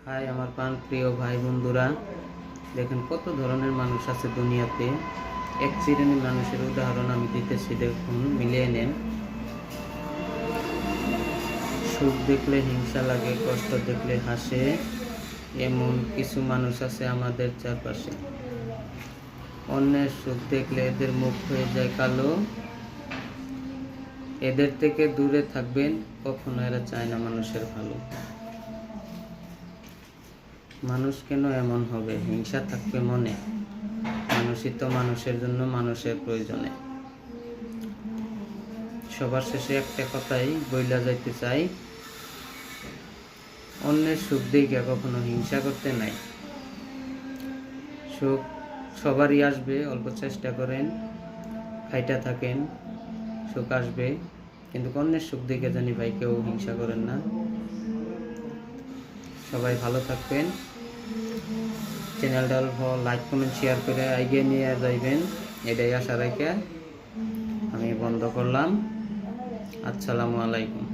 High আমার প্রাণপ্রিয় ভাই বন্ধুরা, দেখেন কত ধরনের মানুষ আছে দুনিয়াতে। এক শ্রেণীর মানুষের উদাহরণ আমি দিতেছি, দেখুন মিলিয়ে নেন। সুখ দেখলে হিংসা লাগে, কষ্ট দেখলে হাসে, এমন কিছু মানুষ আছে আমাদের চারপাশে। অন্যের সুখ দেখলে এদের মুখ হয়ে যায় কালো। এদের থেকে দূরে থাকবেন, কখনো এরা চায় না মানুষের ভালো। মানুষ কেন এমন হবে, হিংসা থাকবে মনে? মানুষই তো মানুষের জন্য, মানুষের প্রয়োজনে। সবার শেষে একটা কথাই বইলা যাইতে চাই, অন্যের সুখ দেখে কখনো হিংসা করতে নাই। সুখ সবারই আসবে, অল্প চেষ্টা করেন, খাইটা থাকেন, সুখ আসবে। কিন্তু অন্যের সুখ দেখে জানি ভাই কেউ হিংসা করেন না। সবাই ভালো থাকবেন। চ্যানেলটা অল্প লাইক কমেন্ট শেয়ার করে এগিয়ে নিয়ে যাইবেন, এটাই আশা রেখে আমি বন্ধ করলাম। আসসালামু আলাইকুম।